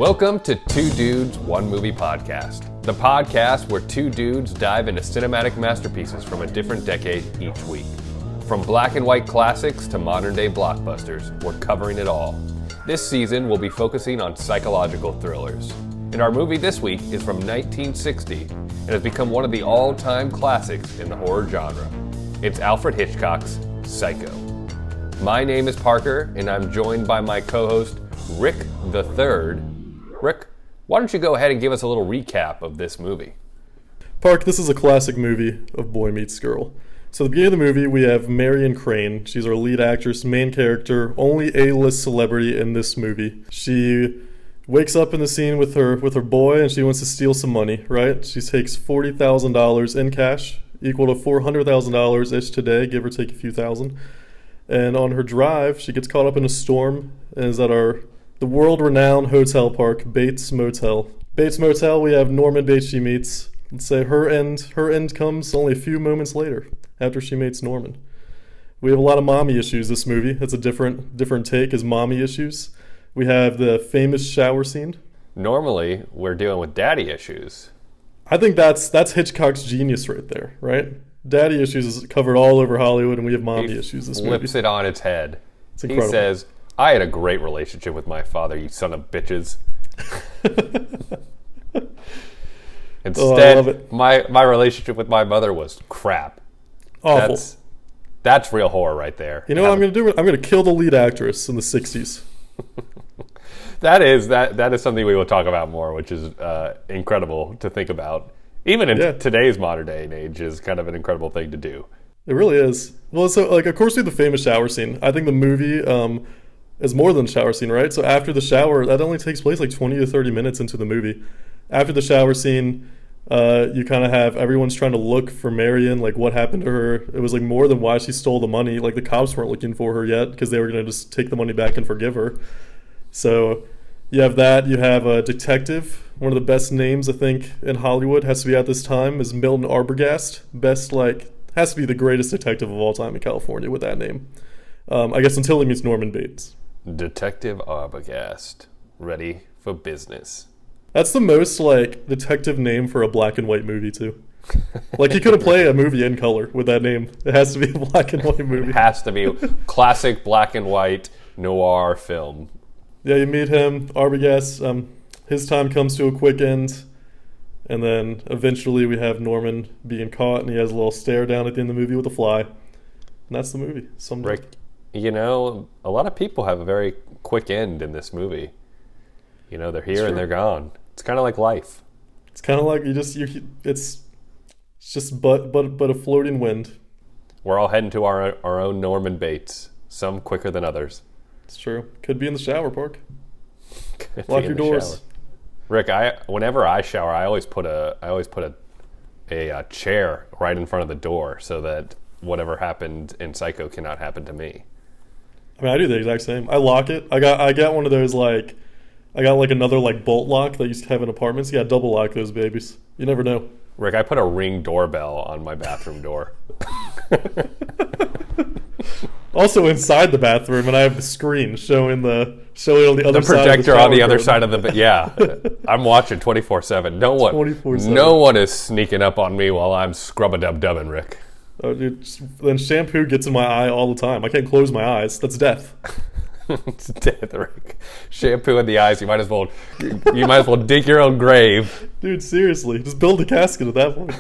Welcome to Two Dudes, One Movie Podcast, the podcast where two dudes dive into cinematic masterpieces from a different decade each week. From black and white classics to modern day blockbusters, we're covering it all. This season, we'll be focusing on psychological thrillers. And our movie this week is from 1960 and has become one of the all-time classics in the horror genre. It's Alfred Hitchcock's Psycho. My name is Parker, and I'm joined by my co-host, Rick the Third. Rick, why don't you go ahead and give us a little recap of this movie? Park, this is a classic movie of Boy Meets Girl. So at the beginning of the movie, we have Marion Crane. She's our lead actress, main character, only A-list celebrity in this movie. She wakes up in the scene with her boy, and she wants to steal some money, right? She takes $40,000 in cash, equal to $400,000-ish today, give or take a few thousand. And on her drive, she gets caught up in a storm and is at the world-renowned hotel park, Bates Motel. Bates Motel, we have Norman Bates she meets. Let's say her end comes only a few moments later, after she meets Norman. We have a lot of mommy issues this movie. It's a different take as mommy issues. We have the famous shower scene. Normally, we're dealing with daddy issues. I think that's Hitchcock's genius right there, right? Daddy issues is covered all over Hollywood, and we have mommy issues this movie. Flips it on its head. It's incredible. He says, I had a great relationship with my father, you son of bitches. Instead, I love it. my relationship with my mother was crap. Awful. That's real horror right there. You know what I'm going to do? I'm going to kill the lead actress in the 60s. That is something we will talk about more, which is incredible to think about. Even in today's modern day and age is kind of an incredible thing to do. It really is. Well, so of course we have the famous shower scene. I think the movie is more than a shower scene, right? So after the shower, that only takes place like 20 to 30 minutes into the movie. After the shower scene, you kind of have everyone's trying to look for Marion, like what happened to her. It was like more than why she stole the money. Like the cops weren't looking for her yet because they were going to just take the money back and forgive her. So you have that. You have a detective. One of the best names, I think, in Hollywood has to be at this time is Milton Arbogast. Has to be the greatest detective of all time in California with that name. I guess until he meets Norman Bates. Detective Arbogast, ready for business. That's the most, detective name for a black and white movie, too. He couldn't play a movie in color with that name. It has to be a black and white movie. It has to be classic black and white noir film. Yeah, you meet him, Arbogast. His time comes to a quick end. And then eventually we have Norman being caught, and he has a little stare down at the end of the movie with a fly. And that's the movie. Rick, a lot of people have a very quick end in this movie. They're here and they're gone. It's kind of like life. It's kind of like it's just but a floating wind. We're all heading to our own Norman Bates. Some quicker than others. It's true. Could be in the shower, Park. Lock your doors. Shower. Rick, whenever I shower, I always put a chair right in front of the door so that whatever happened in Psycho cannot happen to me. I mean, I do the exact same. I lock it. I got one of those I got another bolt lock that I used to have in apartments. Yeah, double lock those babies. You never know. Rick, I put a Ring doorbell on my bathroom door. Also inside the bathroom, and I have the screen showing on the other side. The projector of on the other side of the yeah. I'm watching 24/7. No one is sneaking up on me while I'm scrub-a-dub-dubbing, Rick. Oh, dude, then shampoo gets in my eye all the time. I can't close my eyes. That's death. It's death, Rick. Shampoo in the eyes. You might as well dig your own grave. Dude, seriously, just build a casket at that point.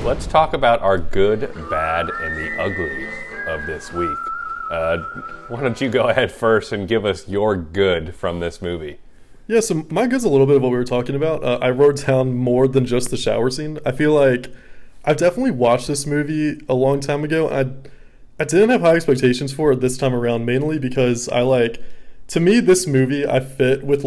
Let's talk about our good, bad, and the ugly of this week. Why don't you go ahead first and give us your good from this movie? Yeah, so my good's a little bit of what we were talking about. I wrote down more than just the shower scene. I feel like I've definitely watched this movie a long time ago. I didn't have high expectations for it this time around, mainly because to me, this movie, I fit with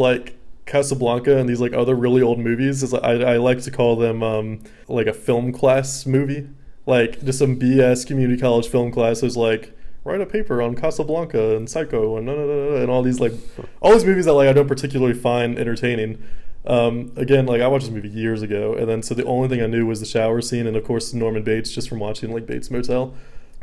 Casablanca and these other really old movies. I like to call them a film class movie, just some BS community college film classes write a paper on Casablanca and Psycho and all these movies that I don't particularly find entertaining. Again, I watched this movie years ago, and then so the only thing I knew was the shower scene and of course Norman Bates just from watching Bates Motel.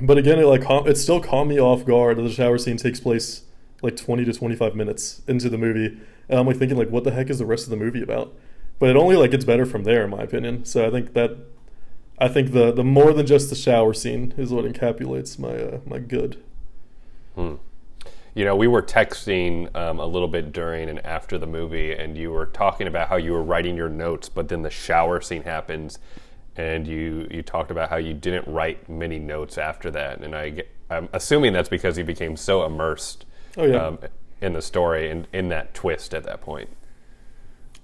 But again, it still caught me off guard that the shower scene takes place like 20 to 25 minutes into the movie, and I'm like thinking like, what the heck is the rest of the movie about? But it only like gets better from there, in my opinion. So I think the more than just the shower scene is what encapsulates my good. You know, we were texting a little bit during and after the movie, and you were talking about how you were writing your notes, but then the shower scene happens, and you talked about how you didn't write many notes after that. And I'm assuming that's because you became so immersed in the story and in that twist at that point.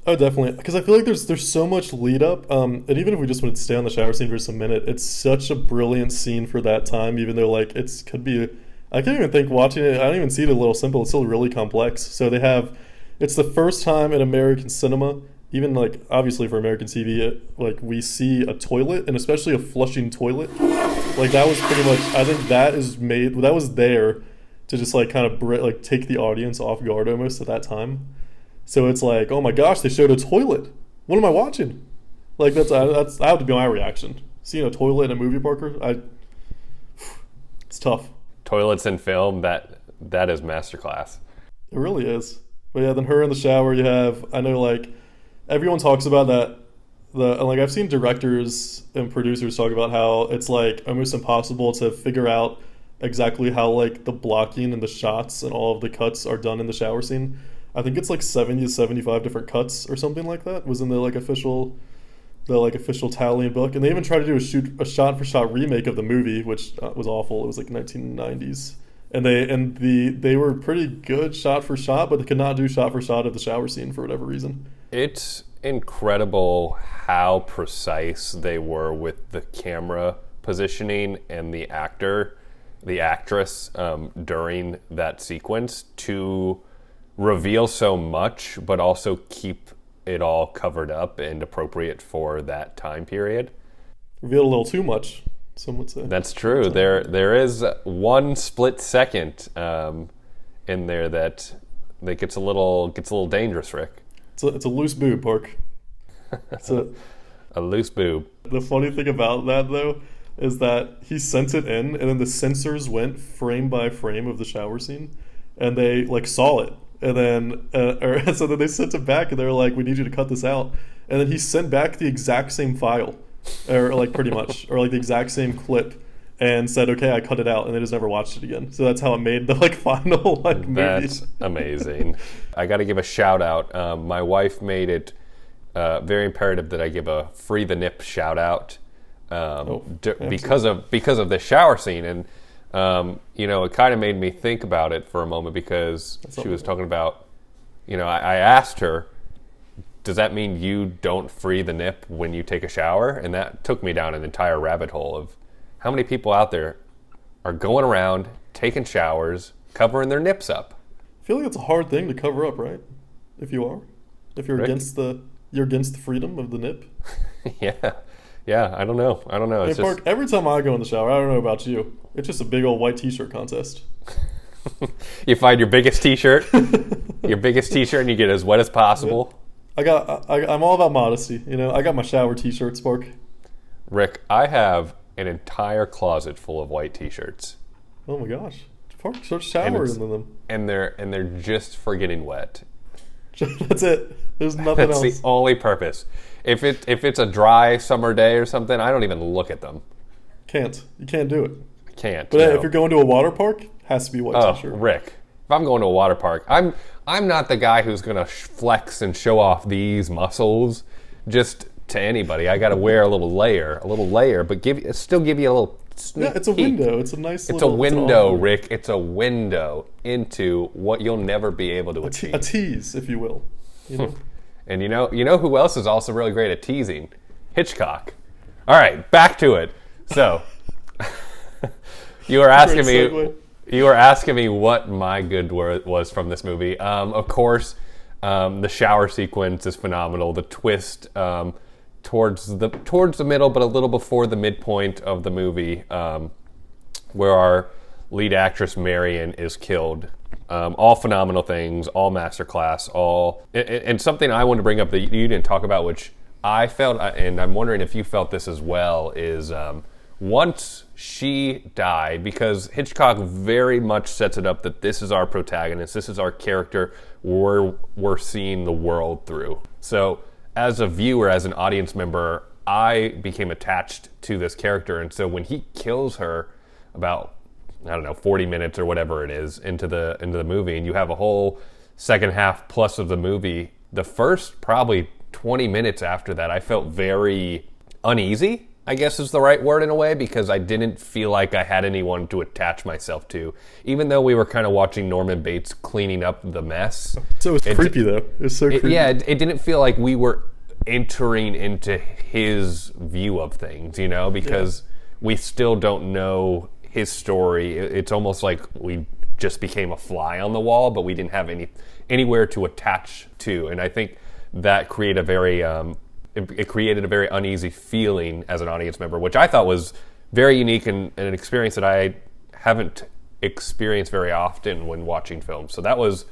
Oh, definitely. Because I feel like there's so much lead up. And even if we just want to stay on the shower scene for just a minute, it's such a brilliant scene for that time, even though like it could be... I can't even think watching it. I don't even see it a little simple. It's still really complex. So it's the first time in American cinema, even like obviously for American TV, we see a toilet, and especially a flushing toilet. Like that was pretty much, I think that was there to just like kind of like take the audience off guard almost at that time. So it's like, oh my gosh, they showed a toilet. What am I watching? Like that would be my reaction. Seeing a toilet in a movie, Parker, it's tough. Toilets in film, that is masterclass. It really is. But yeah, then her in the shower, I know like everyone talks about that, like I've seen directors and producers talk about how it's like almost impossible to figure out exactly how like the blocking and the shots and all of the cuts are done in the shower scene. I think it's like 70 to 75 different cuts or something like that was in the official tally and book. And they even tried to do a shot for shot remake of the movie, which was awful. It was like 1990s. And they were pretty good shot for shot, but they could not do shot for shot of the shower scene for whatever reason. It's incredible how precise they were with the camera positioning and the actress during that sequence to reveal so much, but also keep it all covered up and appropriate for that time period. Revealed a little too much, some would say. That's true. There is one split second in there that gets a little dangerous, Rick. It's a loose boob, Park. It's a loose boob. The funny thing about that though is that he sent it in, and then the censors went frame by frame of the shower scene, and they like saw it. And then, so then they sent it back, and they were like, "We need you to cut this out." And then he sent back the exact same file, or like pretty much, or like the exact same clip, and said, "Okay, I cut it out," and they just never watched it again. So that's how it made the final movie. That's amazing. I got to give a shout out. My wife made it very imperative that I give a free the nip shout out because of the shower scene. And it kind of made me think about it for a moment, because she was talking about, I asked her, does that mean you don't free the nip when you take a shower? And that took me down an entire rabbit hole of how many people out there are going around taking showers, covering their nips up. I feel like it's a hard thing to cover up, right? If you're Rick? against the freedom of the nip. Yeah, I don't know. Hey, Park, every time I go in the shower, I don't know about you, it's just a big old white t-shirt contest. You find your biggest t-shirt, and you get as wet as possible. Yeah. I'm all about modesty. I got my shower t-shirts, Park. Rick, I have an entire closet full of white t-shirts. Oh my gosh, Park starts showering in them, and they're just for getting wet. That's it. There's nothing else. That's the only purpose. If it's a dry summer day or something, I don't even look at them. You can't do it. I can't. But no. If you're going to a water park, has to be a white t-shirt. Rick, if I'm going to a water park, I'm not the guy who's gonna flex and show off these muscles just to anybody. I got to wear a little layer, but still give you a little sneak peek. It's a window. It's a nice. It's a window, Rick. It's a window into what you'll never be able to achieve. A tease, if you will. And you know who else is also really great at teasing? Hitchcock. All right, back to it. So, you were asking me what my good was from this movie. Of course, the shower sequence is phenomenal. The twist towards the middle, but a little before the midpoint of the movie, where our lead actress Marion is killed. All phenomenal things, all masterclass, and something I wanted to bring up that you didn't talk about, which I felt, and I'm wondering if you felt this as well, is once she died, because Hitchcock very much sets it up that this is our protagonist, this is our character we're seeing the world through. So as a viewer, as an audience member, I became attached to this character. And so when he kills her about, 40 minutes or whatever it is into the movie, and you have a whole second half plus of the movie, the first probably 20 minutes after that, I felt very uneasy, I guess is the right word in a way, because I didn't feel like I had anyone to attach myself to, even though we were kind of watching Norman Bates cleaning up the mess. So it was creepy, though. It was so creepy. It didn't feel like we were entering into his view of things, because we still don't know his story. It's almost like we just became a fly on the wall, but we didn't have anywhere to attach to. And I think that created a very uneasy feeling as an audience member, which I thought was very unique and an experience that I haven't experienced very often when watching films. So that was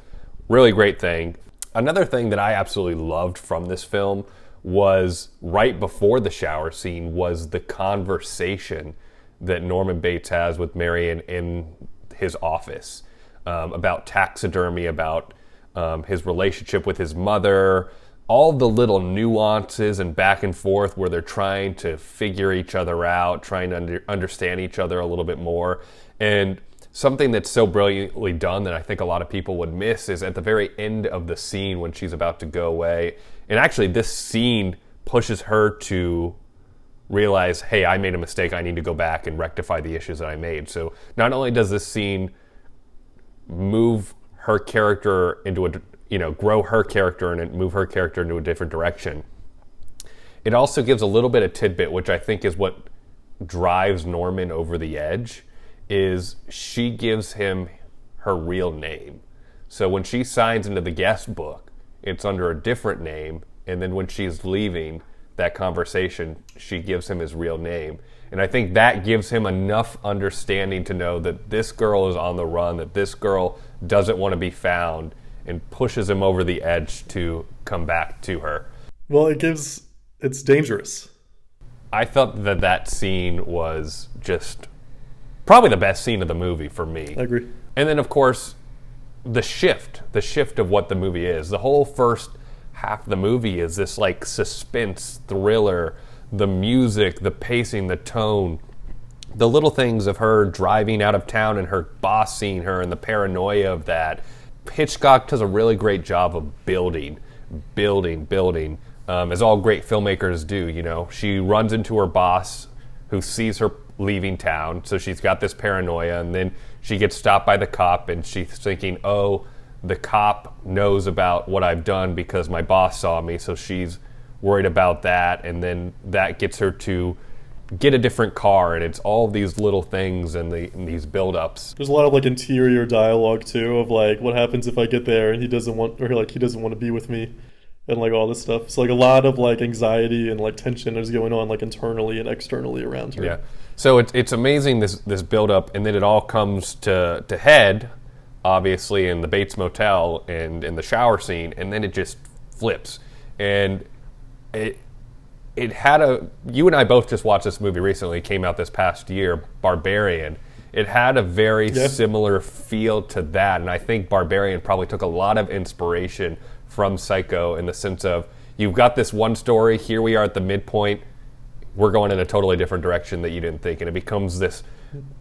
really great thing. Another thing that I absolutely loved from this film was right before the shower scene was the conversation that Norman Bates has with Marion in his office about taxidermy, about his relationship with his mother, all the little nuances and back and forth where they're trying to figure each other out, trying to understand each other a little bit more. And something that's so brilliantly done that I think a lot of people would miss is at the very end of the scene when she's about to go away. And actually this scene pushes her to realize, hey, I made a mistake. I need to go back and rectify the issues that I made. So not only does this scene move her character into grow her character and move her character into a different direction, it also gives a little bit of tidbit, which I think is what drives Norman over the edge, is she gives him her real name. So when she signs into the guest book, it's under a different name. And then when she's leaving that conversation, she gives him his real name. And I think that gives him enough understanding to know that this girl is on the run, that this girl doesn't want to be found, and pushes him over the edge to come back to her. Well, it's dangerous. I thought that scene was just probably the best scene of the movie for me. I agree. And then, of course, the shift of what the movie is. The whole first half of the movie is this like suspense thriller, the music, the pacing, the tone, the little things of her driving out of town and her boss seeing her and the paranoia of that. Hitchcock does a really great job of building, as all great filmmakers do. She runs into her boss who sees her leaving town, so she's got this paranoia, and then she gets stopped by the cop and she's thinking, oh, the cop knows about what I've done because my boss saw me, so she's worried about that, and then that gets her to get a different car, and it's all these little things and these build-ups. There's a lot of like interior dialogue too of like, what happens if I get there and he doesn't want to be with me, and like all this stuff. So like a lot of like anxiety and like tension is going on like internally and externally around her. Yeah. So it's amazing this build-up, and then it all comes to head, obviously, in the Bates Motel and in the shower scene, and then it just flips. And it had you and I both just watched this movie recently, it came out this past year, Barbarian. It had a very similar feel to that, and I think Barbarian probably took a lot of inspiration from Psycho in the sense of, you've got this one story, here we are at the midpoint, we're going in a totally different direction that you didn't think, and it becomes this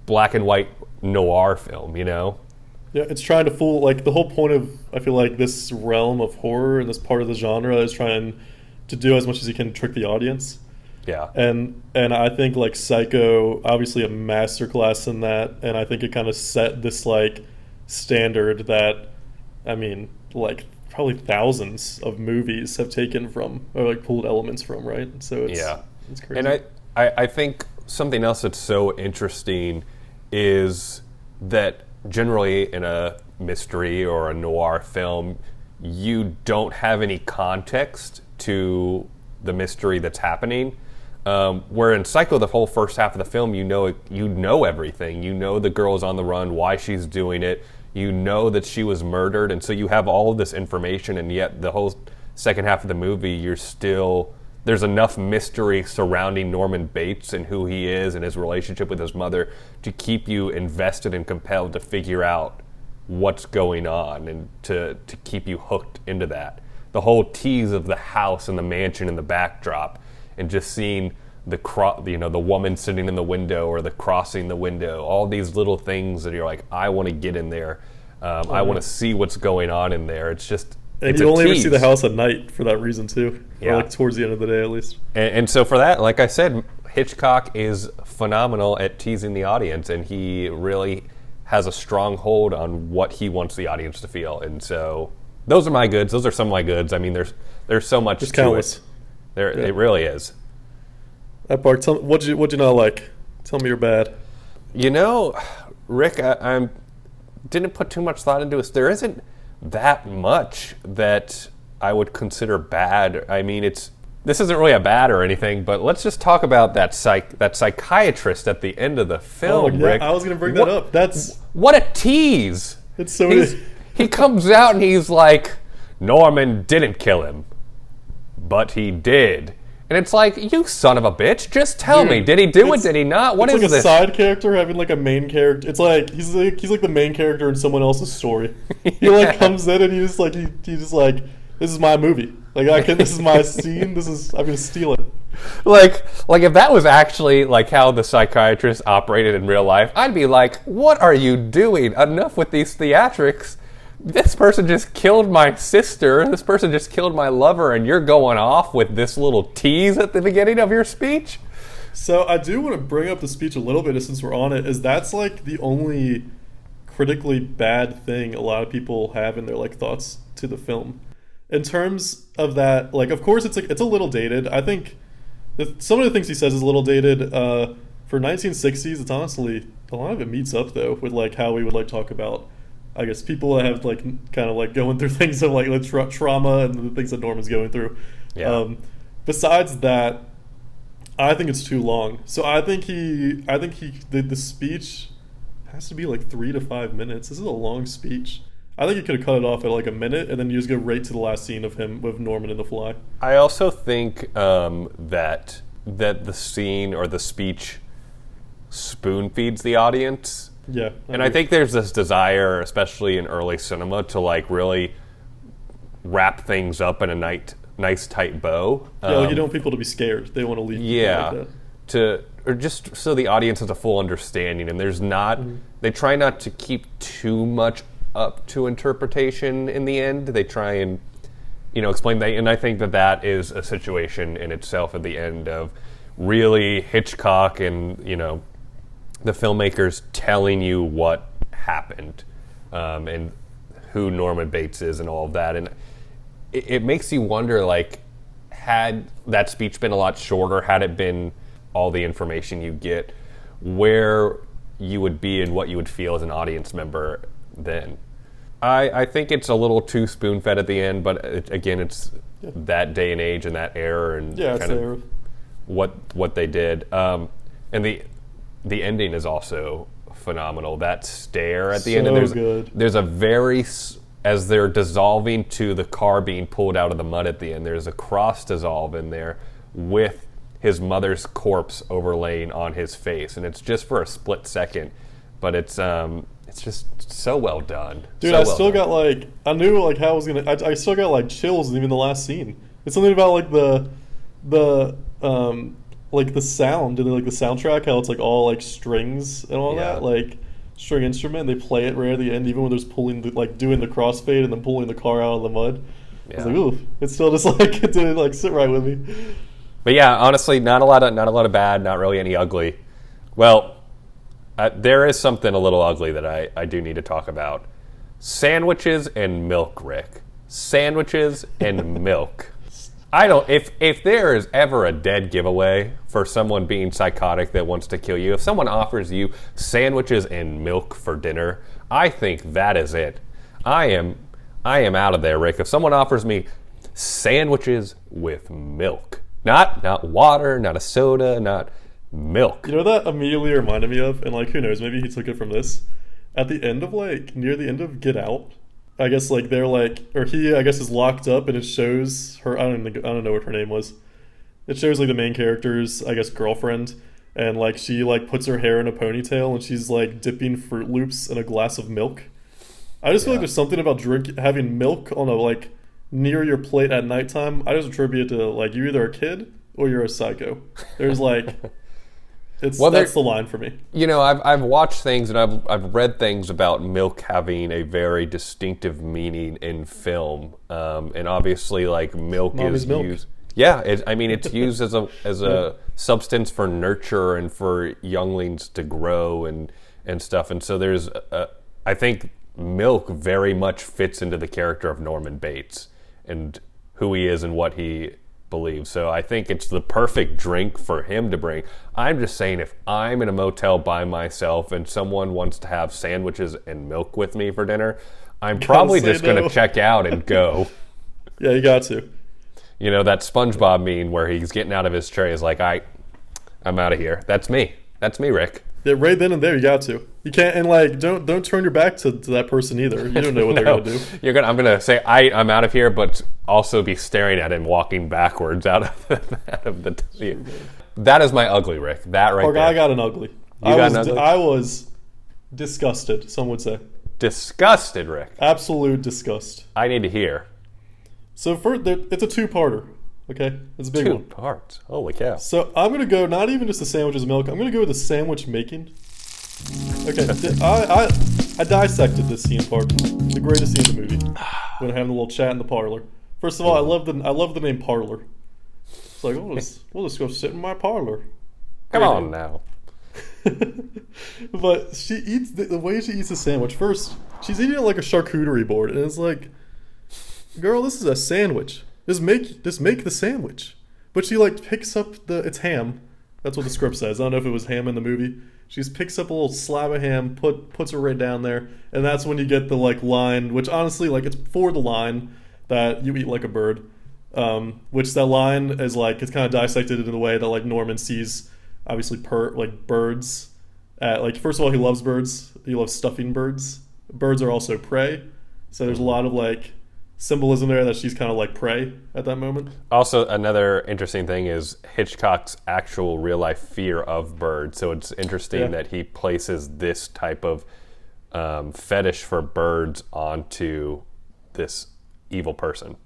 black and white noir film, Yeah, it's trying to fool, like the whole point of, I feel like this realm of horror and this part of the genre is trying to do as much as you can trick the audience. Yeah. And I think like Psycho, obviously a masterclass in that, and I think it kind of set this like standard that, I mean, like probably thousands of movies have taken from, or like pulled elements from, right? So it's crazy. And I think something else that's so interesting is that generally in a mystery or a noir film, you don't have any context to the mystery that's happening. Where in Psycho, the whole first half of the film, you know everything. You know the girl's on the run, why she's doing it. You know that she was murdered, and so you have all of this information, and yet the whole second half of the movie, you're still there's enough mystery surrounding Norman Bates and who he is and his relationship with his mother to keep you invested and compelled to figure out what's going on and to keep you hooked into that. The whole tease of the house and the mansion and the backdrop, and just seeing the woman sitting in the window or the crossing the window, all these little things that you're like, I want to get in there. I want to see what's going on in there. It's just, and you only ever see the house at night for that reason too. Yeah. Or like towards the end of the day at least. And so for that, like I said, Hitchcock is phenomenal at teasing the audience, and he really has a strong hold on what he wants the audience to feel. And so those are my goods. Those are some of my goods. I mean, there's so much just to countless. It. It really is. That part, what'd you not like? Tell me you're bad. You know, Rick, I didn't put too much thought into this. There isn't that much that I would consider bad. I mean, this isn't really a bad or anything, but let's just talk about that psychiatrist at the end of the film, yeah, Rick. I was going to bring that up. What a tease. It's so he comes out and he's like, Norman didn't kill him, but he did. And it's like, you son of a bitch, just tell me, did he do it, did he not? What is this? It's like a side character having like a main character. It's like he's like the main character in someone else's story. He like comes in and he's just like, this is my movie. Like this is my scene. I'm gonna steal it. Like if that was actually like how the psychiatrist operated in real life, I'd be like, what are you doing? Enough with these theatrics. This person just killed my sister, this person just killed my lover, and you're going off with this little tease at the beginning of your speech? So I do want to bring up the speech a little bit since we're on it, is that's like the only critically bad thing a lot of people have in their like thoughts to the film. In terms of that, like of course it's a little dated. I think some of the things he says is a little dated. For 1960s, it's honestly, a lot of it meets up though with like how we would like talk about, I guess, people that have like kind of like going through things of like trauma and the things that Norman's going through. Yeah. Besides that, I think it's too long. So I think the speech has to be like 3 to 5 minutes. This is a long speech. I think he could have cut it off at like a minute and then you just go right to the last scene of him with Norman in the fly. I also think that the scene or the speech spoon feeds the audience. Yeah. And I think there's this desire, especially in early cinema, to like really wrap things up in a nice tight bow. Yeah, you don't want people to be scared. They want to leave. Yeah. Like that. Or just so the audience has a full understanding, and there's not. Mm-hmm. They try not to keep too much up to interpretation in the end. They try and explain that, and I think that is a situation in itself at the end of really Hitchcock and the filmmakers telling you what happened and who Norman Bates is and all of that. And it makes you wonder, like, had that speech been a lot shorter, had it been all the information you get, where you would be and what you would feel as an audience member then. I think it's a little too spoon-fed at the end, but it's that day and age and that era and kind of what they did. And the ending is also phenomenal. That stare at the end, and there's a very, as they're dissolving to the car being pulled out of the mud at the end, there's a cross dissolve in there with his mother's corpse overlaying on his face, and it's just for a split second, but it's just so well done. Dude, I still got like, I knew like how I was gonna, I still got like chills even the last scene. It's something about like the sound and like the soundtrack, how it's like all like strings and all that, like string instrument. They play it right at the end, even when there's doing the crossfade and then pulling the car out of the mud. Yeah. I was like, ooh, it's still just like it didn't like sit right with me. But yeah, honestly, not a lot of bad, not really any ugly. Well, there is something a little ugly that I do need to talk about. Sandwiches and milk, Rick. Sandwiches and milk. If there is ever a dead giveaway for someone being psychotic that wants to kill you, if someone offers you sandwiches and milk for dinner, I think that is it. I am out of there, Rick. If someone offers me sandwiches with milk, not water, not a soda, not milk. You know what that immediately reminded me of? And like, who knows, maybe he took it from this. At the end of near the end of Get Out, I guess he I guess is locked up and it shows her, I don't know what her name was. It shows like the main character's, I guess, girlfriend, and like she like puts her hair in a ponytail and she's like dipping Fruit Loops in a glass of milk. I just feel like there's something about having milk on a like near your plate at nighttime. I just attribute it to like you're either a kid or you're a psycho. There's like that's the line for me. You know, I've watched things and I've read things about milk having a very distinctive meaning in film, and obviously like milk Mommy's is milk. used. Yeah, it's used as a substance for nurture and for younglings to grow and stuff. And so there's I think milk very much fits into the character of Norman Bates and who he is and what he believes. So I think it's the perfect drink for him to bring. I'm just saying, if I'm in a motel by myself and someone wants to have sandwiches and milk with me for dinner, I'm probably just going to check out and go. Yeah, you got to. You know, that SpongeBob meme where he's getting out of his tray is like, I'm out of here. That's me. That's me, Rick. Yeah, right then and there, you got to. You can't, and like, don't turn your back to that person either. You don't know what they're gonna do. I'm gonna say I'm out of here, but also be staring at him walking backwards out of the. That is my ugly, Rick. That right there. I got an ugly. I was disgusted. Some would say. Disgusted, Rick. Absolute disgust. I need to hear. So it's a two-parter. Okay, it's a big one. 2 parts. Holy cow! So I'm gonna go not even just the sandwiches and milk. I'm gonna go with the sandwich making. Okay, I dissected this scene part. The greatest scene in the movie. When having a little chat in the parlor. First of all, I love the name parlor. It's like we'll just go sit in my parlor. Come on now. But she eats the way she eats the sandwich. First, she's eating it like a charcuterie board, and it's like, girl, this is a sandwich. Just make the sandwich. But she like picks up it's ham. That's what the script says. I don't know if it was ham in the movie. She just picks up a little slab of ham, puts it right down there, and that's when you get the like line, which honestly like it's for the line that you eat like a bird. Which that line is like it's kind of dissected in the way that like Norman sees obviously birds. Like first of all, he loves birds. He loves stuffing birds. Birds are also prey. So there's a lot of like symbolism there that she's kind of like prey at that moment. Also, another interesting thing is Hitchcock's actual real life fear of birds. So it's interesting that he places this type of fetish for birds onto this evil person.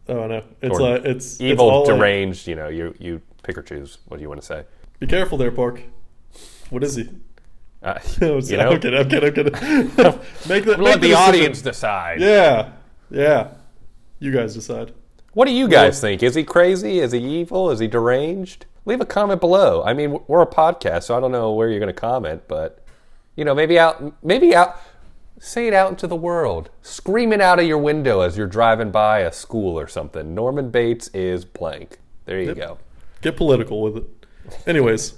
Oh no, it's evil, it's deranged. You know, you pick or choose what you want to say. Be careful there, Park. What is he? I'm kidding. Let the audience decide. Yeah, you guys decide. What do you guys think? Is he crazy? Is he evil? Is he deranged? Leave a comment below. I mean, we're a podcast, so I don't know where you're going to comment, but you know, maybe out. Say it out into the world. Scream it out of your window as you're driving by a school or something. Norman Bates is blank. There you go. Get political with it. Anyways,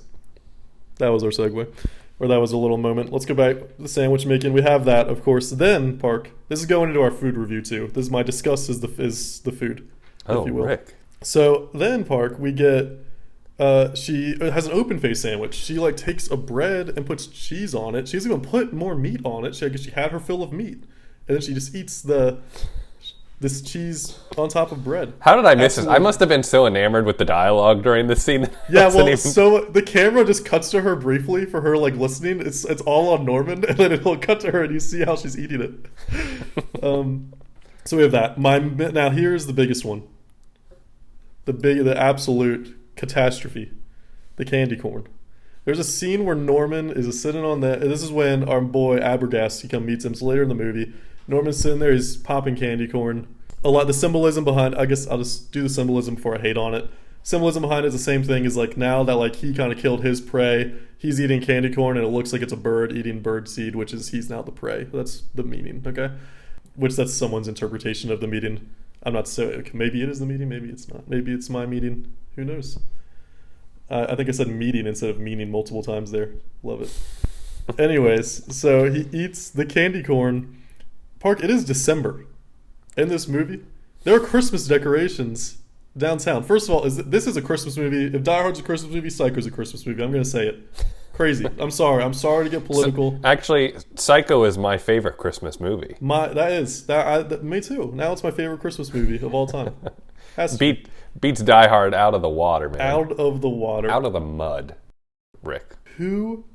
that was our segue. Or that was a little moment. Let's go back to the sandwich making. We have that, of course. Then, Park, this is going into our food review, too. This is my disgust is the food, if you will. Rick. So, then, Park, we get... she has an open-faced sandwich. She, like, takes a bread and puts cheese on it. She's going to put more meat on it. I guess she had her fill of meat. And then she just eats this cheese on top of bread. How did I miss this? I must have been so enamored with the dialogue during this scene. Yeah, so the camera just cuts to her briefly for her like listening. It's all on Norman, and then it'll cut to her, and you see how she's eating it. So we have that. Now here's the biggest one. The absolute catastrophe. The candy corn. There's a scene where Norman is sitting on that. This is when our boy Abergast meets him. It's later in the movie. Norman's sitting there, he's popping candy corn. The symbolism behind, I guess I'll just do the symbolism before I hate on it. Symbolism behind it is the same thing as like now that like he kind of killed his prey, he's eating candy corn and it looks like it's a bird eating bird seed, which is he's now the prey. That's the meaning, okay? Which that's someone's interpretation of the meaning. I'm not saying, maybe it is the meaning, maybe it's not. Maybe it's my meaning, who knows? I think I said meeting instead of meaning multiple times there. Love it. Anyways, so he eats the candy corn. Park, it is December. In this movie, there are Christmas decorations downtown. First of all, this is a Christmas movie. If Die Hard's a Christmas movie, Psycho's a Christmas movie. I'm going to say it. Crazy. I'm sorry to get political. Actually, Psycho is my favorite Christmas movie. Me too. Now it's my favorite Christmas movie of all time. Beats Die Hard out of the water, man. Out of the water. Out of the mud, Rick. Who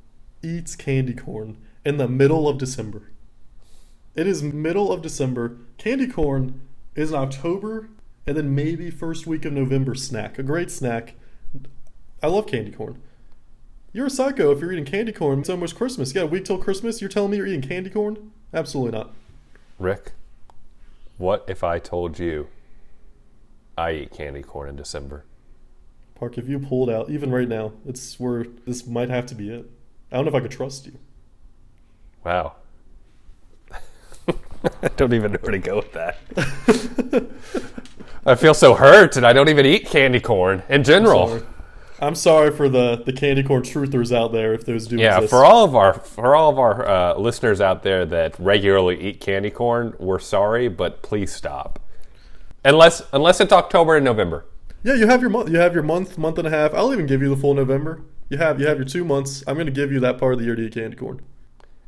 eats candy corn in the middle of December? It is middle of December. Candy corn is an October and then maybe first week of November snack. A great snack. I love candy corn. You're a psycho if you're eating candy corn so much Christmas. You got a week till Christmas. You're telling me you're eating candy corn? Absolutely not. Rick, what if I told you I eat candy corn in December? Park, if you pulled out, even right now, it's where this might have to be it. I don't know if I could trust you. Wow. I don't even know where to go with that. I feel so hurt, and I don't even eat candy corn in general. I'm sorry for the candy corn truthers out there, if those do exist. For all of our listeners out there that regularly eat candy corn, we're sorry, but please stop. Unless it's October and November. Yeah, you have your month. You have your month and a half. I'll even give you the full November. You have your 2 months. I'm going to give you that part of the year to eat candy corn.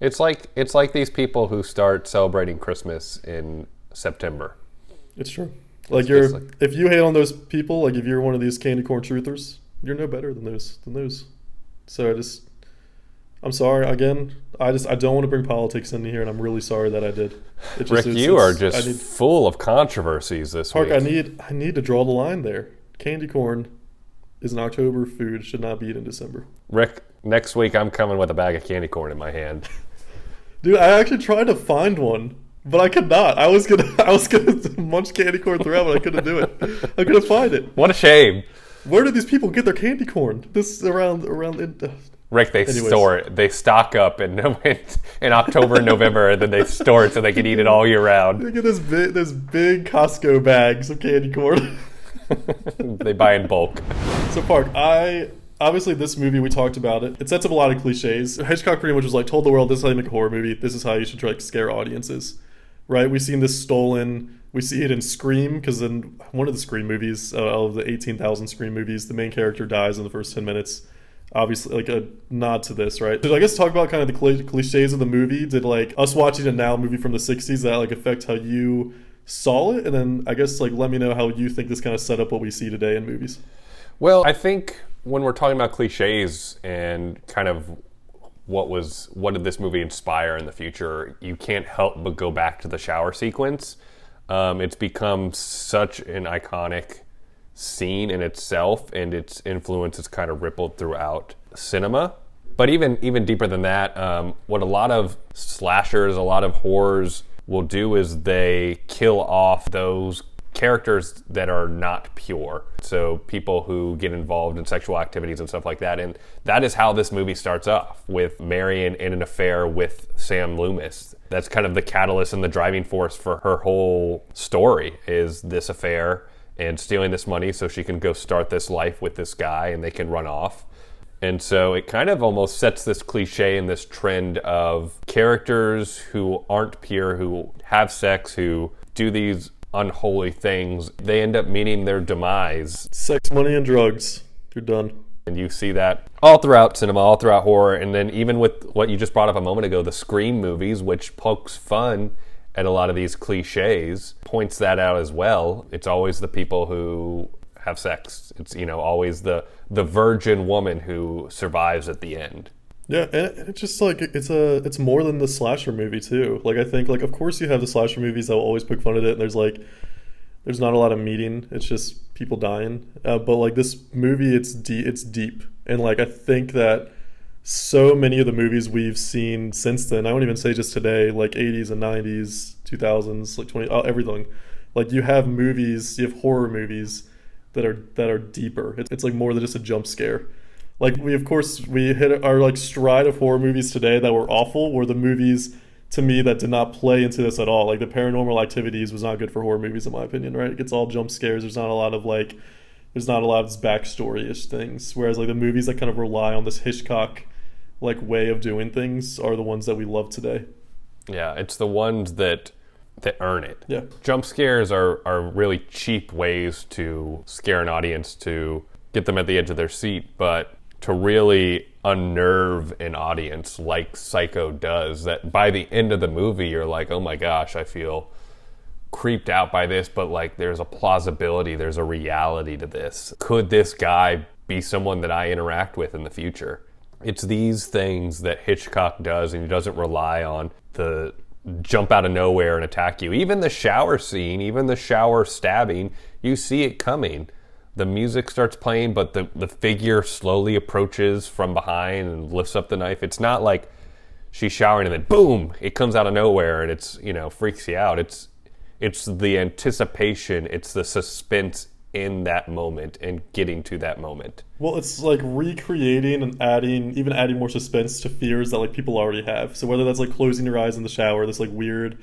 It's like these people who start celebrating Christmas in September. It's true. Like if you hate on those people, like if you're one of these candy corn truthers, you're no better than those. So I'm sorry again. I don't want to bring politics into here, and I'm really sorry that I did. Rick, you are just full of controversies this week. I need to draw the line there. Candy corn is an October food. Should not be eaten in December. Rick, next week I'm coming with a bag of candy corn in my hand. Dude, I actually tried to find one, but I could not. I was gonna munch candy corn throughout, but I couldn't do it. I couldn't find it. What a shame. Where do these people get their candy corn? This around. Rick, store it. They stock up in October and November, and then they store it so they can eat it all year round. Look at this big Costco bags of candy corn. They buy in bulk. So, Park, obviously this movie, we talked about it. It sets up a lot of cliches. Hitchcock pretty much was like, told the world, this is how you make a horror movie. This is how you should try to scare audiences. Right? We've seen this stolen. We see it in Scream, because in one of the Scream movies, out of the 18,000 Scream movies, the main character dies in the first 10 minutes. Obviously, like a nod to this, right? Did I guess talk about kind of the cliches of the movie? Did like us watching a now movie from the 60s that like affect how you saw it? And then I guess like let me know how you think this kind of set up what we see today in movies. Well, I think when we're talking about cliches and kind of what did this movie inspire in the future, you can't help but go back to the shower sequence. It's become such an iconic scene in itself, and its influence is kind of rippled throughout cinema. But even deeper than that, what a lot of slashers, a lot of horrors will do is they kill off those characters that are not pure. So people who get involved in sexual activities and stuff like that. And that is how this movie starts off, with Marion in an affair with Sam Loomis. That's kind of the catalyst and the driving force for her whole story, is this affair and stealing this money so she can go start this life with this guy and they can run off. And so it kind of almost sets this cliche and this trend of characters who aren't pure, who have sex, who do these unholy things. They end up meeting their demise. Sex, money, and drugs. You're done. And you see that all throughout cinema, all throughout horror. And then even with what you just brought up a moment ago, the Scream movies, which pokes fun at a lot of these cliches, points that out as well. It's always the people who have sex. It's, always the virgin woman who survives at the end. Yeah, and it's just like it's more than the slasher movie too. Like I think like of course you have the slasher movies that will always poke fun at it, and there's not a lot of meating. It's just people dying. But like this movie, it's deep, and like I think that so many of the movies we've seen since then, I won't even say just today, like 80s and 90s, 2000s, like 20, everything. Like you have horror movies that are deeper. It's like more than just a jump scare. Like we hit our like stride of horror movies today that were awful, were the movies to me that did not play into this at all. Like the Paranormal Activities was not good for horror movies in my opinion, right? It's all jump scares. There's not a lot of this backstory-ish things. Whereas like the movies that kind of rely on this Hitchcock like way of doing things are the ones that we love today. Yeah, it's the ones that earn it. Yeah. Jump scares are really cheap ways to scare an audience, to get them at the edge of their seat, but to really unnerve an audience like Psycho does, that by the end of the movie you're like, oh my gosh, I feel creeped out by this, but like there's a plausibility, there's a reality to this. Could this guy be someone that I interact with in the future? It's these things that Hitchcock does, and he doesn't rely on the jump out of nowhere and attack you. Even the shower scene, even the shower stabbing, you see it coming. The music starts playing, but the figure slowly approaches from behind and lifts up the knife. It's not like she's showering and then boom, it comes out of nowhere and it's, freaks you out. It's the anticipation, it's the suspense in that moment and getting to that moment. Well, it's like recreating and adding more suspense to fears that like people already have. So whether that's like closing your eyes in the shower, this like weird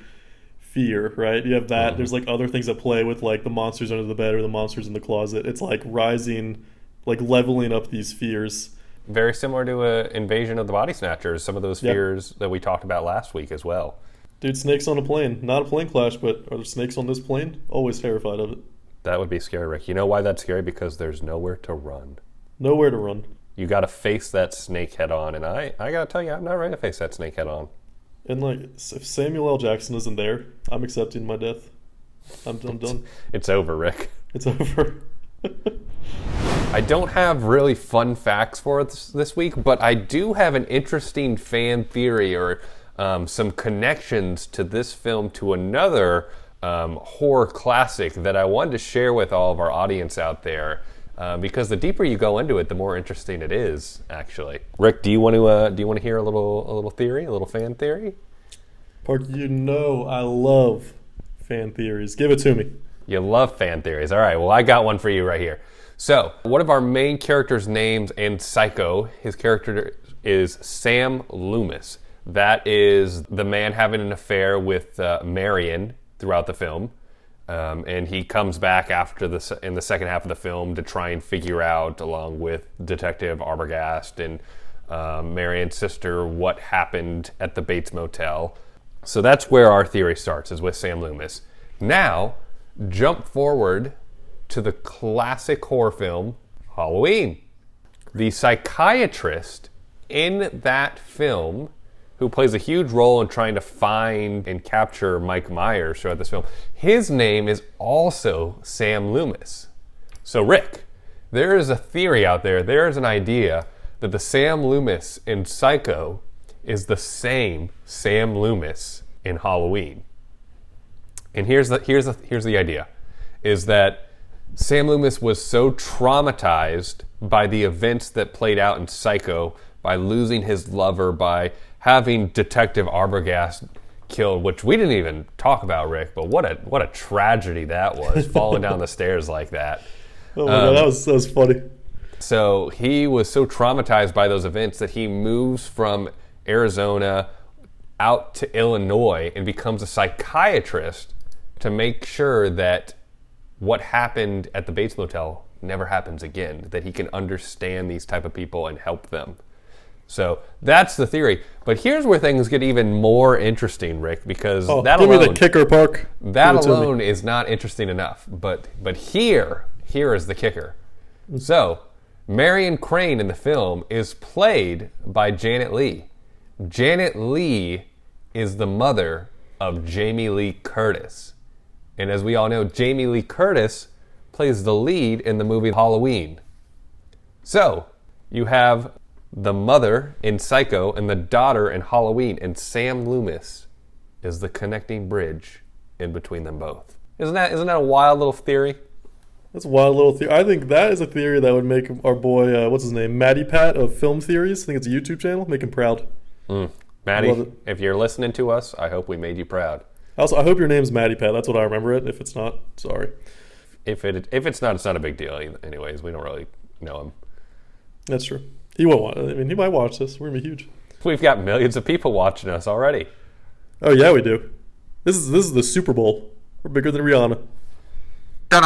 fear, right? You have that. There's like other things that play with like the monsters under the bed or the monsters in the closet. It's like rising, like leveling up these fears. Very similar to Invasion of the Body Snatchers, some of those fears that we talked about last week as well. Dude, snakes on a plane. Not a plane crash, but are there snakes on this plane? Always terrified of it. That would be scary, Rick. You know why that's scary? Because there's nowhere to run. Nowhere to run. You got to face that snake head on, and I got to tell you, I'm not ready to face that snake head on. And like, if Samuel L. Jackson isn't there, I'm accepting my death. I'm done. It's over, Rick. It's over. I don't have really fun facts for us this week, but I do have an interesting fan theory or some connections to this film to another horror classic that I wanted to share with all of our audience out there, because the deeper you go into it, the more interesting it is. Actually, Rick, do you want to hear a little theory, a little fan theory? Park, I love fan theories. Give it to me. You love fan theories. All right. Well, I got one for you right here. So, one of our main characters' names in Psycho, his character is Sam Loomis. That is the man having an affair with Marion throughout the film, and he comes back in the second half of the film to try and figure out, along with Detective Arbogast and Marion's sister, what happened at the Bates Motel. So that's where our theory starts, is with Sam Loomis. Now, jump forward to the classic horror film Halloween. The psychiatrist in that film, who plays a huge role in trying to find and capture Mike Myers throughout this film, his name is also Sam Loomis. So Rick, there is a theory out there, there is an idea that the Sam Loomis in Psycho is the same Sam Loomis in Halloween. And here's the idea, is that Sam Loomis was so traumatized by the events that played out in Psycho, by losing his lover, by having Detective Arbogast killed, which we didn't even talk about, Rick, but what a tragedy that was, falling down the stairs like that. Oh my God, that was funny. So he was so traumatized by those events that he moves from Arizona out to Illinois and becomes a psychiatrist to make sure that what happened at the Bates Motel never happens again, that he can understand these type of people and help them. So that's the theory. But here's where things get even more interesting, Rick, because that give alone, me the kicker, Park. That alone is not interesting enough. But here is the kicker. So Marion Crane in the film is played by Janet Leigh. Janet Leigh is the mother of Jamie Lee Curtis. And as we all know, Jamie Lee Curtis plays the lead in the movie Halloween. So you have the mother in Psycho and the daughter in Halloween, and Sam Loomis is the connecting bridge in between them both. Isn't that a wild little theory? That's a wild little theory. I think that is a theory that would make our boy, what's his name, Matty Pat of Film Theories, I think it's a YouTube channel, make him proud. Matty, if you're listening to us, I hope we made you proud. Also, I hope your name's Matty Pat. That's what I remember it. If it's not, sorry. If it's not, it's not a big deal. Anyways, we don't really know him. That's true. He won't watch. I mean, he might watch this. We're gonna be huge. We've got millions of people watching us already. Oh yeah, we do. This is the Super Bowl. We're bigger than Rihanna. That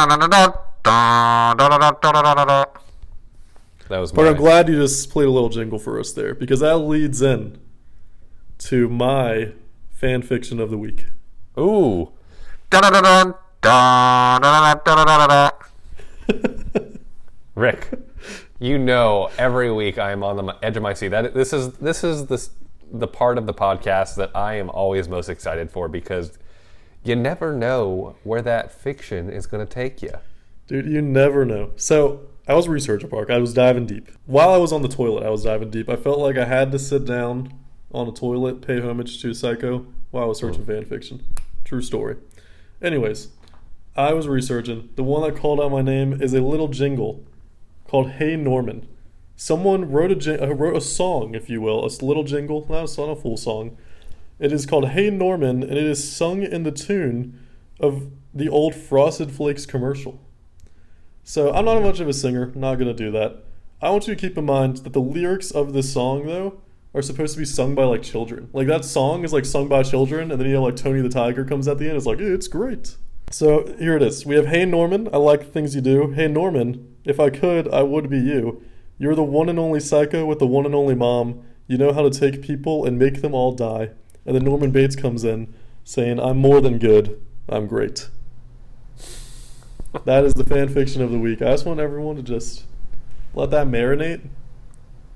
was. But I'm glad you just played a little jingle for us there, because that leads in to my fan fiction of the week. Ooh. Rick, you know, every week I am on the edge of my seat. This is the part of the podcast that I am always most excited for, because You never know where that fiction is going to take you. Dude, you never know. So, I was researching, Park. I was diving deep. While I was on the toilet, I was diving deep. I felt like I had to sit down on a toilet, pay homage to Psycho while I was searching fan fiction. True story. Anyways, I was researching. The one that called out my name is a little jingle called Hey Norman. Someone wrote a song, if you will, a little jingle, not a full song. It is called Hey Norman, and it is sung in the tune of the old Frosted Flakes commercial. So I'm not much of a singer, not going to do that. I want you to keep in mind that the lyrics of this song, though, are supposed to be sung by, like, children. Like, that song is, like, sung by children, and then you have, like, Tony the Tiger comes at the end. It's like, it's great. So here it is. We have Hey Norman, I like the things you do. Hey Norman, if I could, I would be you. You're the one and only psycho with the one and only mom. You know how to take people and make them all die. And then Norman Bates comes in saying, I'm more than good. I'm great. That is the fan fiction of the week. I just want everyone to just let that marinate.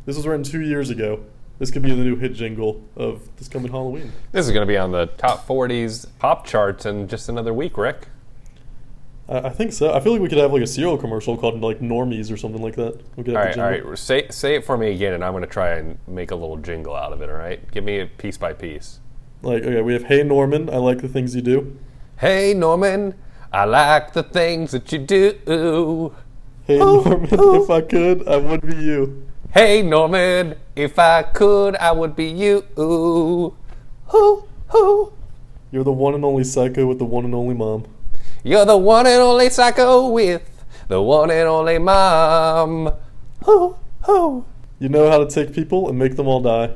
This was written 2 years ago. This could be the new hit jingle of this coming Halloween. This is going to be on the top 40s pop charts in just another week, Rick. I think so. I feel like we could have like a cereal commercial called like Normies or something like that. We could have all right. Say it for me again, and I'm going to try and make a little jingle out of it, all right? Give me it piece by piece. Like, okay, we have Hey Norman, I like the things you do. Hey Norman, I like the things that you do. Hey Norman, if I could, I would be you. Hey Norman, if I could, I would be you. You're the one and only psycho with the one and only mom. You're the one and only psycho with the one and only mom. You know how to take people and make them all die.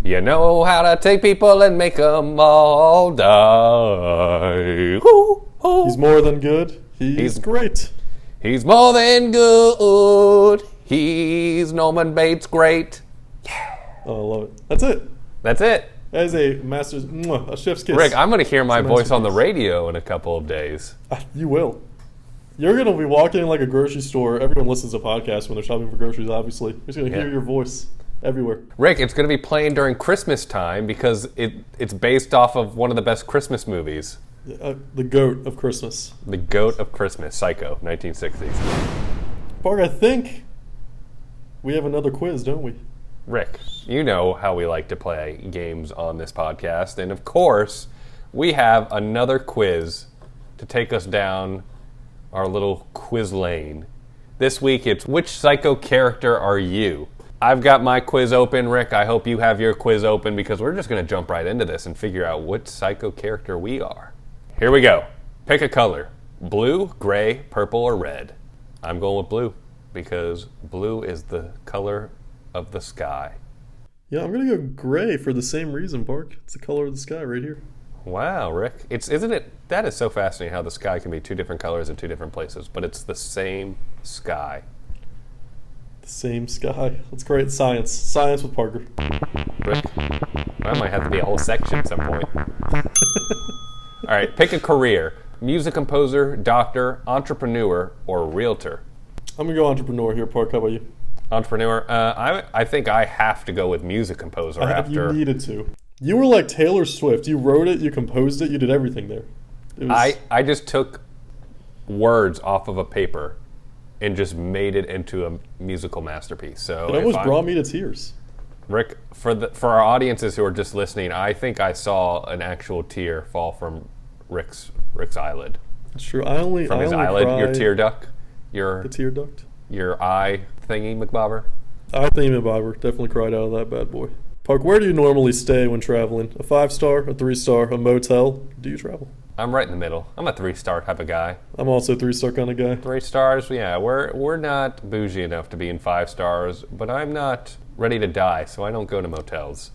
You know how to take people and make them all die. He's more than good. He's great. He's more than good. He's Norman Bates great. Yeah. Oh, I love it. That's it. That's it. That is a chef's kiss. Rick, I'm going to hear my voice on the radio in a couple of days. You will. You're going to be walking in like a grocery store. Everyone listens to podcasts when they're shopping for groceries, obviously. You're just going to hear your voice everywhere. Rick, it's going to be playing during Christmas time because it's based off of one of the best Christmas movies. The GOAT of Christmas. The GOAT of Christmas, Psycho, 1960s. Park, I think we have another quiz, don't we? Rick, you know how we like to play games on this podcast, and of course, we have another quiz to take us down our little quiz lane. This week, it's which psycho character are you? I've got my quiz open, Rick. I hope you have your quiz open because we're just going to jump right into this and figure out which psycho character we are. Here we go. Pick a color. Blue, gray, purple, or red. I'm going with blue because blue is the color of the sky. Yeah, I'm gonna go gray for the same reason, Park. It's the color of the sky right here. Wow, Rick. Isn't it? That is so fascinating how the sky can be two different colors in two different places, but it's the same sky. The same sky. Let's create science. Science with Parker. Rick, that might have to be a whole section at some point. All right, pick a career. Music composer, doctor, entrepreneur, or realtor. I'm gonna go entrepreneur here, Park. How about you? Entrepreneur. I think I have to go with music composer after. You needed to. You were like Taylor Swift. You wrote it, you composed it, you did everything there. I just took words off of a paper and just made it into a musical masterpiece. So it almost brought me to tears. Rick, for our audiences who are just listening, I think I saw an actual tear fall from Rick's eyelid. That's true. From his eyelid, your tear duct, the tear duct, your eye thingy McBobber. Eye thingy McBobber definitely cried out of that bad boy. Park, where do you normally stay when traveling? A 5-star, a 3-star, a motel? Do you travel? I'm right in the middle. I'm a 3-star type of guy. I'm also a 3-star kind of guy. 3 stars, yeah. We're not bougie enough to be in 5 stars, but I'm not ready to die, so I don't go to motels.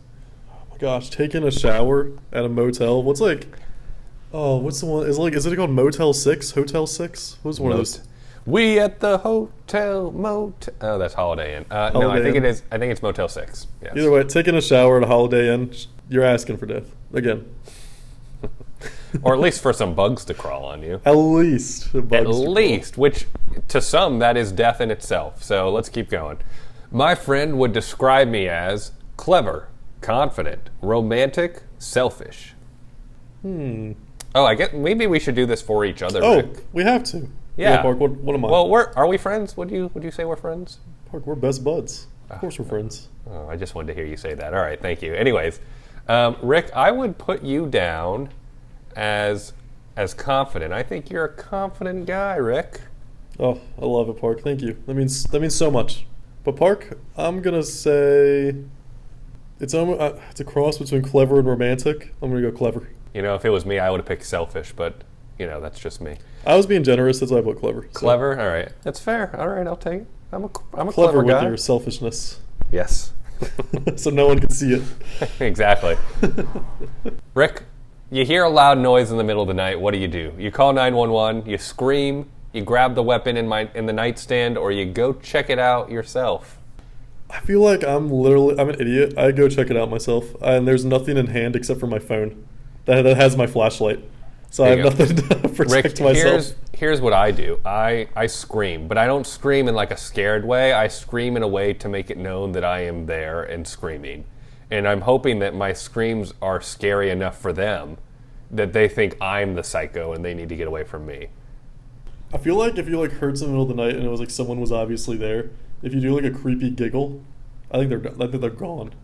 Oh my gosh, taking a shower at a motel. What's the one? Is it called Motel 6? Hotel 6? What's one of those? We at the hotel motel. Oh, that's Holiday Inn. No, I think it is. I think it's Motel 6. Yes. Either way, taking a shower at a Holiday Inn, you're asking for death again. Or at least for some bugs to crawl on you. At least. Which to some that is death in itself. So let's keep going. My friend would describe me as clever, confident, romantic, selfish. Oh, I get. Maybe we should do this for each other. Oh, Rick. we have to. Yeah. Park, what am I? Well, are we friends? Would you say we're friends? Park, we're best buds. Of course we're friends. Oh, I just wanted to hear you say that. All right, thank you. Anyways, Rick, I would put you down as confident. I think you're a confident guy, Rick. Oh, I love it, Park. Thank you. That means so much. But Park, I'm gonna say it's a cross between clever and romantic. I'm gonna go clever. You know, if it was me, I would have picked selfish, but you know, that's just me. I was being generous. That's why I put clever. So. Clever. All right, that's fair. All right, I'll take it. I'm a Clever clever with guy. your selfishness, Yes. so no one can see it. Exactly. Rick, you hear a loud noise in the middle of the night. What do? You call 911. You scream. You grab the weapon in the nightstand, or you go check it out yourself. I feel like I'm an idiot. I go check it out myself, and there's nothing in hand except for my phone that has my flashlight. So I have nothing to protect Rick, myself. Here's what I do. I scream, but I don't scream in like a scared way. I scream in a way to make it known that I am there and screaming. And I'm hoping that my screams are scary enough for them that they think I'm the psycho and they need to get away from me. I feel like if you heard something in the middle of the night and it was like someone was obviously there, if you do like a creepy giggle, I think they're gone.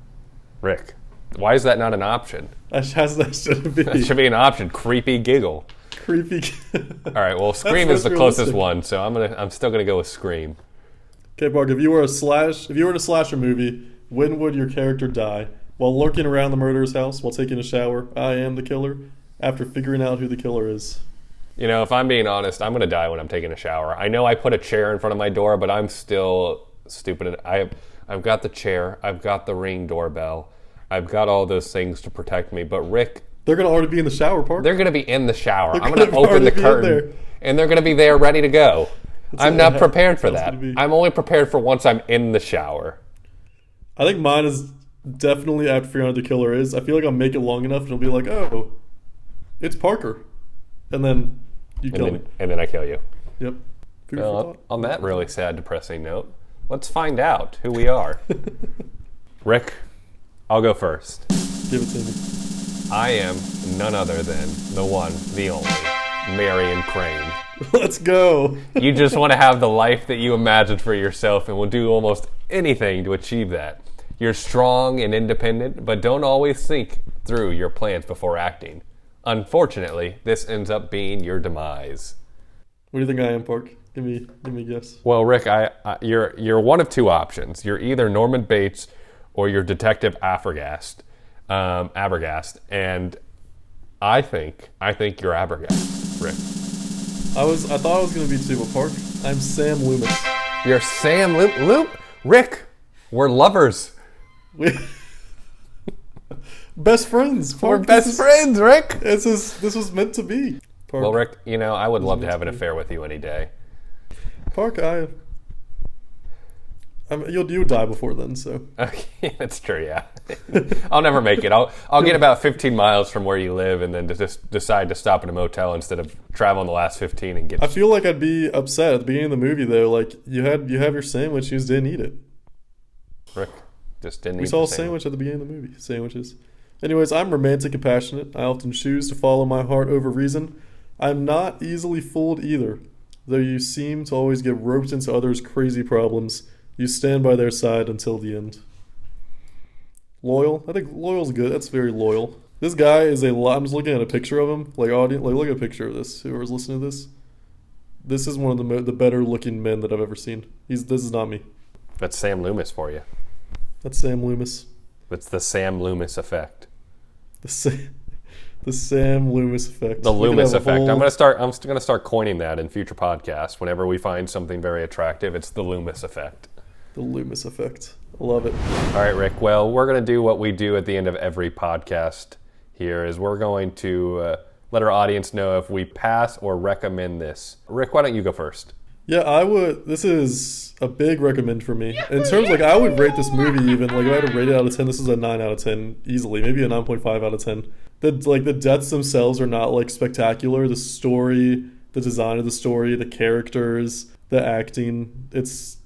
Rick, why is that not an option? That shouldn't be. That should be an option. Creepy giggle. Creepy. All right. Well, scream is the closest one, so I'm still gonna go with scream. Okay, Park. If you were in a slasher movie, when would your character die? While lurking around the murderer's house, while taking a shower, I am the killer. After figuring out who the killer is. You know, if I'm being honest, I'm gonna die when I'm taking a shower. I know I put a chair in front of my door, but I'm still stupid. I've got the chair. I've got the Ring doorbell. I've got all those things to protect me. But Rick, they're gonna already be in the shower, Park. They're gonna be in the shower. I'm gonna open the curtain, and they're gonna be there, ready to go. I'm not prepared for that. I'm only prepared for once I'm in the shower. I think mine is definitely after figuring out who the killer is. I feel like I'll make it long enough, and it'll be like, oh, it's Parker, and then you kill me, and then I kill you. Yep. Well, on that really sad, depressing note, let's find out who we are. Rick, I'll go first. Give it to me. I am none other than the one, the only, Marion Crane. Let's go. You just want to have the life that you imagined for yourself and will do almost anything to achieve that. You're strong and independent, but don't always think through your plans before acting. Unfortunately, this ends up being your demise. What do you think I am, Park? Give me a guess. Well, Rick, you're one of two options. You're either Norman Bates or you're Detective Abergast, and I think you're Abergast, Rick. I thought I was gonna be two, but Park, I'm Sam Loomis. You're Sam Loop? Rick, we're lovers. Best friends, Park. We're best friends, Rick. This was meant to be. Park. Well, Rick, you know, I would love to have an affair with you any day. Park, you'll die before then, so. Okay, that's true, yeah. I'll never make it. I'll get about 15 miles from where you live and then just decide to stop at a motel instead of traveling the last 15 and get... I feel like I'd be upset at the beginning of the movie, though. Like, you have your sandwich, you just didn't eat it. Rick just didn't eat We saw a sandwich at the beginning of the movie. Sandwiches. Anyways, I'm romantic and passionate. I often choose to follow my heart over reason. I'm not easily fooled either. Though you seem to always get roped into others' crazy problems, you stand by their side until the end. Loyal? I think loyal's good. That's very loyal. This guy is I'm just looking at a picture of him. Look at a picture of this. Whoever's listening to this. This is one of the better looking men that I've ever seen. This is not me. That's Sam Loomis for you. That's Sam Loomis. It's the Sam Loomis effect. The Sam Loomis effect. The Loomis effect. I'm gonna start coining that in future podcasts. Whenever we find something very attractive, it's the Loomis effect. The Loomis effect. I love it. All right, Rick. Well, we're gonna do what we do at the end of every podcast. Here is we're going to let our audience know if we pass or recommend this. Rick, why don't you go first? Yeah, I would. This is a big recommend for me. In terms, I would rate this movie even, if I had to rate it out of 10, this is a 9 out of 10 easily. Maybe a 9.5 out of 10. The deaths themselves are not, spectacular. The story, the design of the story, the characters, the acting, it's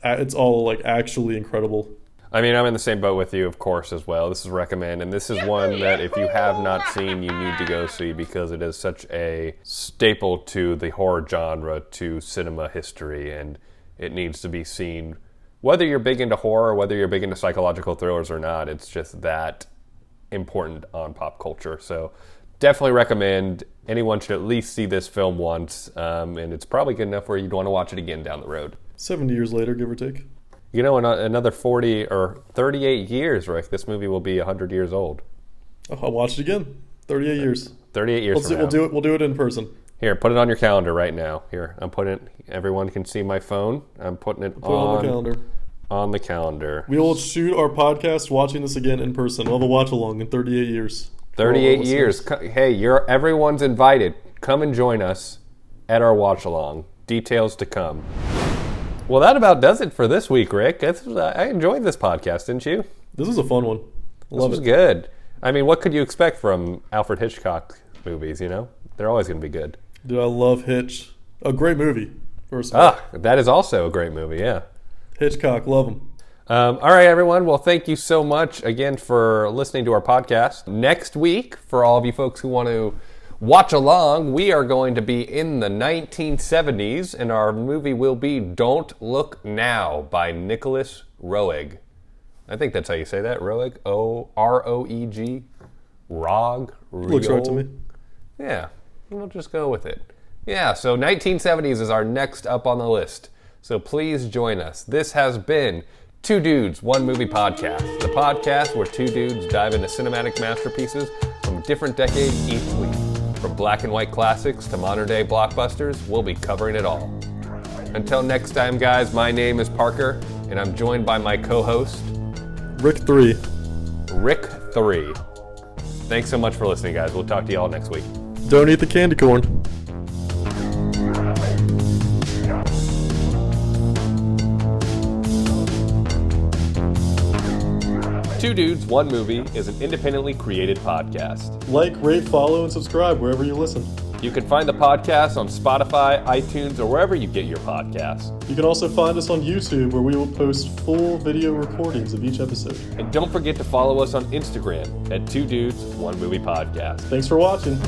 all, actually incredible. I mean, I'm in the same boat with you, of course, as well. This is recommend, and this is one that if you have not seen, you need to go see because it is such a staple to the horror genre, to cinema history, and it needs to be seen. Whether you're big into horror, whether you're big into psychological thrillers or not, it's just that important on pop culture. So definitely recommend. Anyone should at least see this film once, and it's probably good enough where you'd want to watch it again down the road. 70 years later, give or take. You know, in another 40 or 38 years, Rick, this movie will be 100 years old. Oh, I'll watch it again. 38 years. 38 years from now. We'll do it in person. Here, put it on your calendar right now. Here, I'm putting it. Everyone can see my phone. I'm putting it on the calendar. On the calendar. We will shoot our podcast watching this again in person. We'll have a watch along in 38 years. 38 years. Hey, everyone's invited. Come and join us at our watch along. Details to come. Well, that about does it for this week, Rick. I enjoyed this podcast, didn't you? This was a fun one. This was good. I mean, what could you expect from Alfred Hitchcock movies, you know? They're always going to be good. Dude, I love Hitch. A great movie, first of all. That is also a great movie, yeah. Hitchcock, love him. All right, everyone. Well, thank you so much again for listening to our podcast. Next week, for all of you folks who want to watch along, we are going to be in the 1970s, and our movie will be Don't Look Now by Nicholas Roeg. I think that's how you say that, Roeg. O-R-O-E-G. Roeg. Looks right to me. Yeah, we'll just go with it. Yeah, so 1970s is our next up on the list. So please join us. This has been Two Dudes, One Movie Podcast. The podcast where two dudes dive into cinematic masterpieces from a different decade each week. From black and white classics to modern day blockbusters, we'll be covering it all. Until next time, guys, my name is Parker, and I'm joined by my co-host, Rick 3. Rick 3. Thanks so much for listening, guys. We'll talk to you all next week. Don't eat the candy corn. Two Dudes, One Movie is an independently created podcast. Like, rate, follow, and subscribe wherever you listen. You can find the podcast on Spotify, iTunes, or wherever you get your podcasts. You can also find us on YouTube, where we will post full video recordings of each episode. And don't forget to follow us on Instagram at Two Dudes, One Movie Podcast. Thanks for watching.